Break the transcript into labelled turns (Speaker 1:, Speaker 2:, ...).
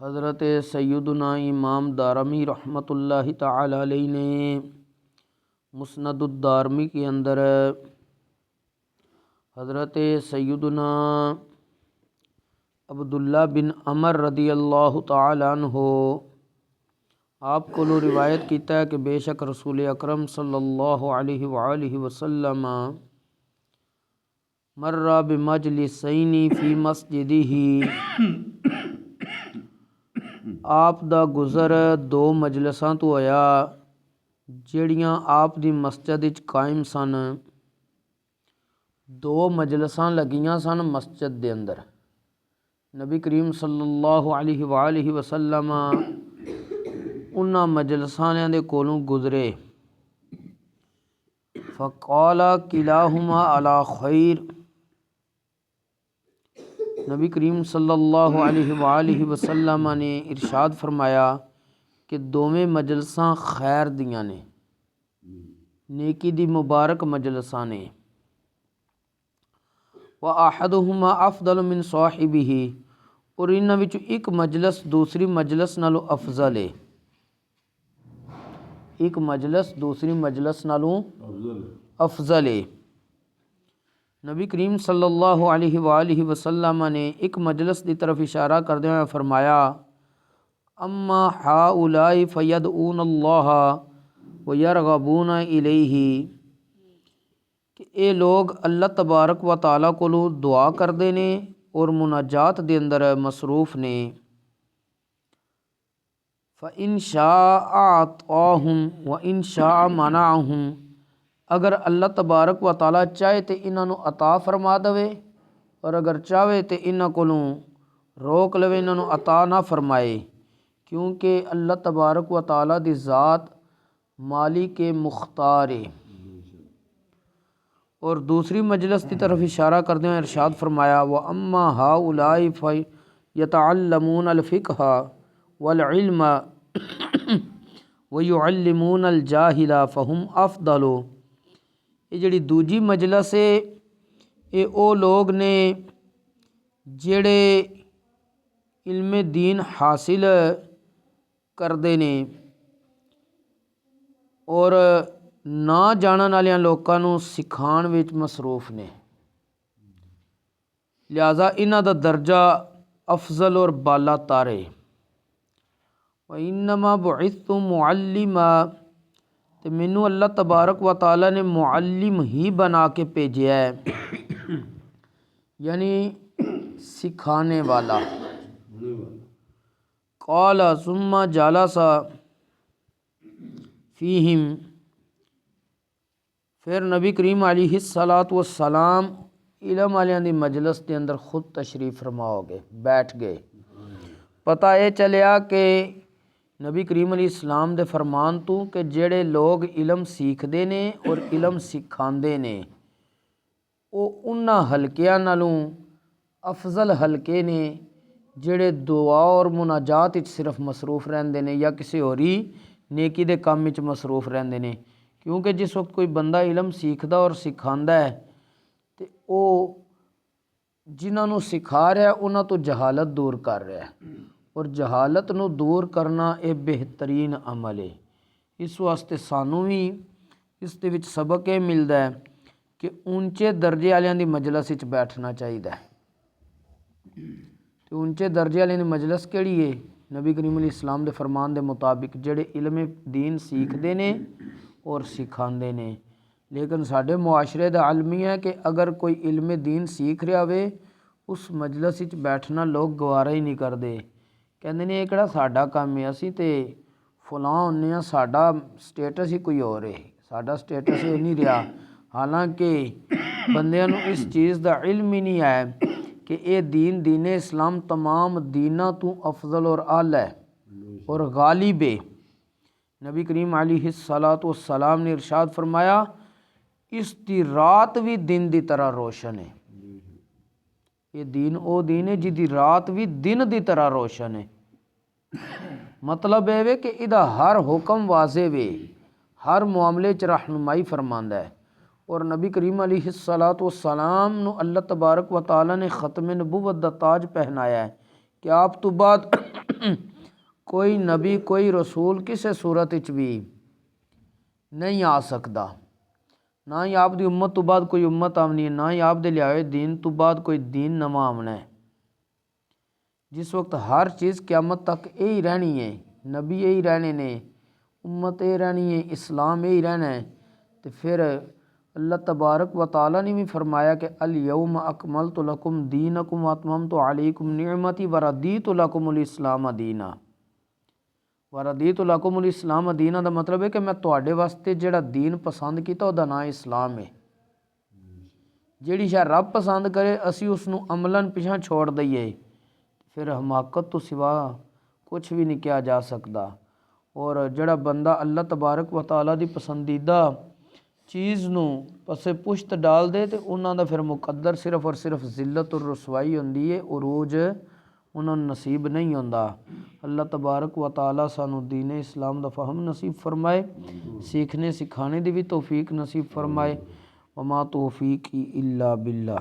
Speaker 1: حضرت سیدنا امام دارمی رحمۃ اللہ تعالی علیہ نے مسند الدارمی کے اندر حضرت سیدنا عبداللہ بن عمر رضی اللہ تعالی عنہ آپ کو روایت کیتا ہے کہ بے شک رسول اکرم صلی اللہ علیہ وآلہ وسلم مر بمجلسین فی مسجدہ، آپ دا گزر دو مجلساں تو ہویا جڑیاں آپ دی مسجد وچ قائم سن۔ دو مجلساں لگیاں سن مسجد دے اندر۔ نبی کریم صلی اللہ علیہ وآلہ وسلم انہاں مجلساں دے کولوں گزرے۔ فقال کلاہما علی خیر، نبی کریم صلی اللہ علیہ وآلہ وسلم نے ارشاد فرمایا کہ دوویں مجلساں خیر دیاں نے، نیکی دی مبارک مجلساں نے۔ وَأَحَدُهُمَا أَفْضَلُ مِنْ صَاحِبِهِ، اور انہاں وچوں ایک مجلس دوسری مجلس نالوں افضل ہے۔ ایک مجلس دوسری مجلس نالوں افضل ہے۔ نبی کریم صلی اللہ علیہ وآلہ وسلم نے ایک مجلس دی طرف اشارہ کردے ہوئے فرمایا، اما ہؤلاء فیدعون اللہ ویرغبون الیہ، کہ اے لوگ اللہ تبارک و تعالیٰ کو دعا کردے نے اور مناجات دے اندر مصروف نے۔ فَإِن شَاءَ أَعْطَاهُمْ وَإِن شَاءَ مَنَعَهُمْ، اگر اللہ تبارک و تعالیٰ چاہے تو انہاں نو عطا فرما دے، اور اگر چاہے تو انہاں کولوں روک لوے، انہاں نو عطا نہ فرمائے، کیونکہ اللہ تبارک و تعالیٰ دی ذات مالک مختار ہے۔ اور دوسری مجلس کی طرف اشارہ کردے ہوئے ارشاد فرمایا، وَأَمَّا هَؤُلَاءِ فَيَتَعَلَّمُونَ الْفِقْهَ وَالْعِلْمَ وَيُعَلِّمُونَ الْجَاهِلَ فَهُمْ أَفْضَلُ۔ یہ جڑی دوجی مجلس ہے، یہ او لوگ نے جڑے علم دین حاصل کردے نے اور نہ جانن والیاں لوکاں نوں سکھان وچ مصروف نے، لہذا انہاں دا درجہ افضل اور بالا تر ہے۔ وَإِنَّمَا بُعِثْتُ مُعَلِّمًا، تو مینوں اللہ تبارک و تعالیٰ نے معلم ہی بنا کے بھیجیا ہے، یعنی سکھانے والا۔ قال ثم جلس فیہم، پھر نبی کریم علیہ الصلاۃ والسلام علم والیاں دی مجلس دے اندر خود تشریف فرما ہو گئے، بیٹھ گئے۔ پتہ یہ چلیا کہ نبی کریم علیہ السلام دے فرمان تو کہ جڑے لوگ علم سیکھدے نے اور علم سکھاندے نے، وہ انہاں حلقیاں نالوں افضل حلقے نے جڑے دعا اور مناجات وچ صرف مصروف رہندے نے یا کسی ہوری نیکی دے کام وچ مصروف رہندے نے۔ کیونکہ جس وقت کوئی بندہ علم سیکھدا اور سکھاندا ہے تے او جنہاں نوں سکھا رہا ہے انہاں تو جہالت دور کر رہا ہے، اور جہالت نو دور کرنا یہ بہترین عمل ہے۔ اس واسطے سانوں بھی اس دے وچ سبق یہ ملدا ہے کہ اونچے درجے والیاں دی مجلس وچ بیٹھنا چاہیدا ہے۔ تو اونچے درجے والیاں دی مجلس کیڑی ہے؟ نبی کریم علیہ السلام دے فرمان دے مطابق جڑے علم دین سیکھدے نے اور سکھاندے نے۔ لیکن ساڈے معاشرے دا عالمی ہے کہ اگر کوئی علم دین سیکھ رہا ہوئے اس مجلس وچ بیٹھنا لوگ گوارا ہی نہیں کردے، کہندے نے یہ کہڑا ساڈا کام ہے، اسی تے فلاں ہونے ہاں، ساڈا سٹیٹس ہی کوئی اور ہے، ساڈا سٹیٹس یہ نہیں رہا۔ حالانکہ بندیاں نوں اس چیز دا علم ہی نہیں ہے کہ اے دین اسلام تمام دیناں تو افضل اور اعلی ہے اور غالب ہے۔ نبی کریم علیہ الصلاۃ والسلام نے ارشاد فرمایا، اس دی رات بھی دن دی طرح روشن ہے۔ یہ دین او دین ہے جدی رات بھی دن دی طرح روشن ہے۔ مطلب ہے کہ ادھا ہر حکم واضح وے، ہر معاملے چ رہنمائی فرماندا ہے۔ اور نبی کریم علیہ الصلاۃ والسلام نو اللہ تبارک و تعالیٰ نے ختم نبوت دا تاج پہنایا ہے کہ آپ تو بعد کوئی نبی کوئی رسول کسے صورت وچ بھی نہیں آ سکتا، نہ ہی آپ دی امت تو بعد کوئی امت آمنی ہے، نہ ہی آپ دے لیائے دین تو بعد کوئی دین نواں آمنا ہے۔ جس وقت ہر چیز قیامت تک یہی رہنی ہے، نبی یہی رہنے نے، امت یہی رہنی ہے، اسلام یہی رہنا ہے، تو پھر اللہ تبارک و تعالیٰ نے بھی فرمایا کہ الیوم اکملت لکم دینکم واتممت علیکم نعمتی ورضیت لکم الاسلام دینا۔ ورضیت لکم الاسلام دینا دا مطلب ہے کہ میں تواڈے واسطے جڑا دین پسند کیتا دا نام اسلام ہے۔ جیڑی شاہ رب پسند کرے اسی اس نو عملاً پیچھا چھوڑ دئیے، پھر حماقت تو سوا کچھ بھی نہیں کیا جا سکتا۔ اور جڑا بندہ اللہ تبارک و تعالیٰ دی پسندیدہ چیز نو پسے پشت ڈال دے تے انہاں دا پھر مقدر صرف اور صرف ذلت اور رسوائی ہوندی ہے، عروج انہاں نوں نصیب نہیں ہوندا۔ اللہ تبارک و تعالیٰ سانو دین اسلام دا فہم نصیب فرمائے، سیکھنے سکھانے دی بھی توفیق نصیب فرمائے۔ وما توفیقی الا باللہ۔